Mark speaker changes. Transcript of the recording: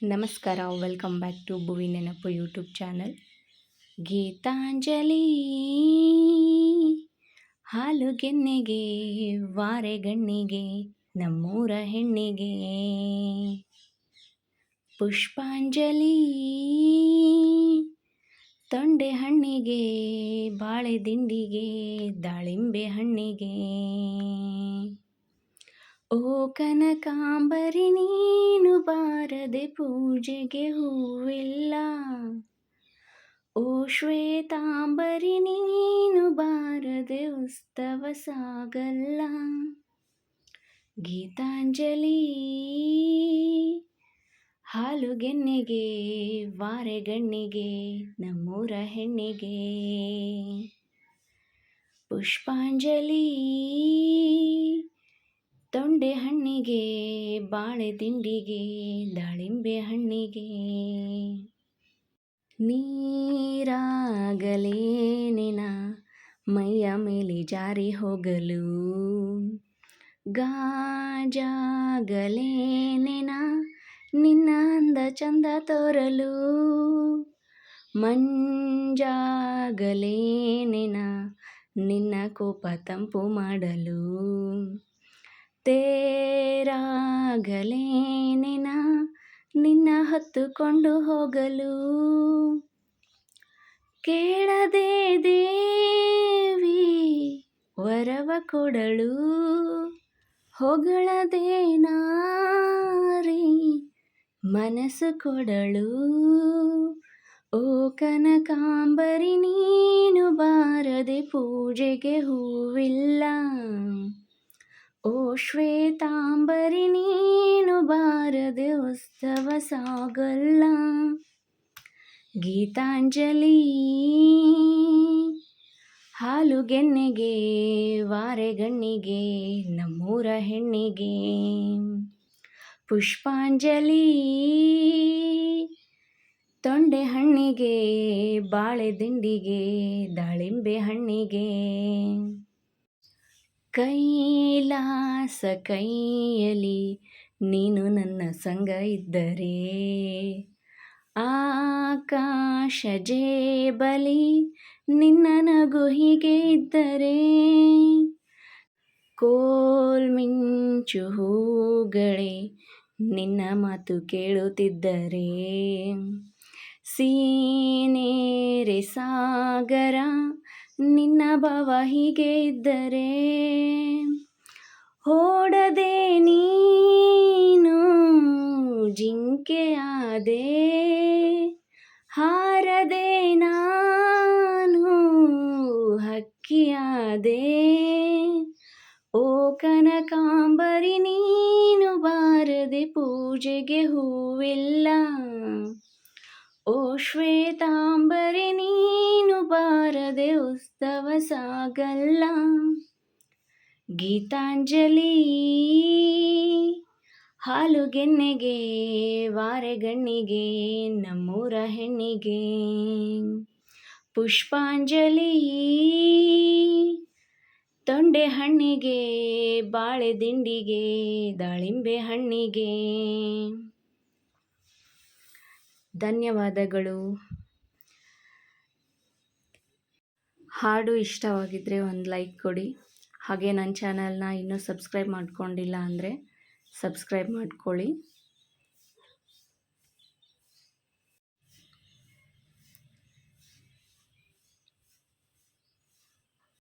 Speaker 1: ನಮಸ್ಕಾರ, welcome back to ಭುವಿ ನೆನಪು YouTube channel. Geetanjali ಹಾಲುಗೆನ್ನೆಗೆ ವಾರೆಗಣ್ಣಿಗೆ ನಮ್ಮೂರ ಹೆಣ್ಣಿಗೆ, ಪುಷ್ಪಾಂಜಲಿ ತೊಂಡೆ ಹಣ್ಣಿಗೆ ಬಾಳೆ ದಿಂಡಿಗೆ ದಾಳಿಂಬೆ ಹಣ್ಣಿಗೆ. ಓ ಕನಕಾಂಬರಿ ನೀನು ಬಾರದೆ ಪೂಜೆಗೆ ಹೂವಿಲ್ಲ, ಓ ಶ್ವೇತಾಂಬರಿ ನೀನು ಬಾರದೆ ಉತ್ಸವ ಸಾಗಲ್ಲ. ಗೀತಾಂಜಲಿ ಹಾಲುಗೆನ್ನೆಗೆ ವಾರೆಗಣ್ಣಿಗೆ ನಮ್ಮೂರ ಹೆಣ್ಣಿಗೆ, ಪುಷ್ಪಾಂಜಲಿ ತೊಂಡೆ ಹಣ್ಣಿಗೆ ಬಾಳೆ ದಿಂಡಿಗೆ ದಾಳಿಂಬೆ ಹಣ್ಣಿಗೆ. ನೀರಾಗಲೇನಿನ ಮೈಯ ಮೇಲೆ ಜಾರಿ ಹೋಗಲು, ಗಾಜಾಗಲೇನಿನ ನಿನ್ನ ಅಂದ ಚಂದ ತೋರಲು, ಮಂಜಾಗಲೇನಿನ ನಿನ್ನ ಕೋಪ ತಂಪು ಮಾಡಲು, ತೇರಾಗಲೇನಿನ ನಿನ್ನ ಹೊತ್ತುಕೊಂಡು ಹೋಗಲು. ಕೇಳದೆ ದೇವಿ ವರವ ಕೊಡಳು, ಹೊಗಳದೆ ನಾರಿ ಮನಸ್ಸು ಕೊಡಳು. ಓ ಕನಕಾಂಬರಿ ನೀನು ಬಾರದೆ ಪೂಜೆಗೆ ಹೂವಿಲ್ಲ, ಓ ಶ್ವೇತಾಂಬರಿ ನೀನು ಬಾರದೆ ಉತ್ಸವ ಸಾಗಲ್ಲ. ಗೀತಾಂಜಲಿ ಹಾಲುಗೆನ್ನೆಗೆ ವಾರೆಗಣ್ಣಿಗೆ ನಮ್ಮೂರ ಹೆಣ್ಣಿಗೆ, ಪುಷ್ಪಾಂಜಲಿ ತೊಂಡೆ ಹಣ್ಣಿಗೆ ಬಾಳೆ ದಿಂಡಿಗೆ ದಾಳಿಂಬೆ ಹಣ್ಣಿಗೆ. ಕೈಲಾಸ ಕೈಯಲಿ ನೀನು ನನ್ನ ಸಂಗ ಇದ್ದರೆ, ಆಕಾಶ ಜೇಬಲಿ ನಿನ್ನ ನಗು ಹೀಗೆ ಇದ್ದರೆ, ಕೋಲ್ಮಿಂಚು ಹೂಗಳೇ ನಿನ್ನ ಮಾತು ಕೇಳುತ್ತಿದ್ದರೆ, ಸೀನೇರೆ ಸಾಗರ ನಿನ್ನ ಭಾವ ಹೀಗೆ ಇದ್ದರೆ, ಓಡದೆ ನೀನು ಜಿಂಕೆಯಾದೆ, ಹಾರದೆ ನಾನು ಹಕ್ಕಿಯಾದೆ. ಓ ಕನಕಾಂಬರಿ ನೀನು ಬಾರದೆ ಪೂಜೆಗೆ ಹೂವಿಲ್ಲ, ಓ ಶ್ವೇತಾಂಬರಿ ನೀನು ಬಾರದೆ ಉತ್ಸವ ಸಾಗಲ್ಲ. ಗೀತಾಂಜಲಿ ಹಾಲುಗೆನ್ನೆಗೆ ವಾರೆಗಣ್ಣಿಗೆ ನಮ್ಮೂರ ಹೆಣ್ಣಿಗೆ, ಪುಷ್ಪಾಂಜಲಿ ತೊಂಡೆ ಹಣ್ಣಿಗೆ ಬಾಳೆ ದಿಂಡಿಗೆ ದಾಳಿಂಬೆ ಹಣ್ಣಿಗೆ. ಧನ್ಯವಾದಗಳು. ಹಾಡು ಇಷ್ಟವಾಗಿದ್ದರೆ ಒಂದು ಲೈಕ್ ಕೊಡಿ. ಹಾಗೆ ನನ್ನ ಚಾನಲ್ನ ಇನ್ನೂ ಸಬ್ಸ್ಕ್ರೈಬ್ ಮಾಡ್ಕೊಂಡಿಲ್ಲ ಅಂದರೆ ಸಬ್ಸ್ಕ್ರೈಬ್ ಮಾಡ್ಕೊಳ್ಳಿ.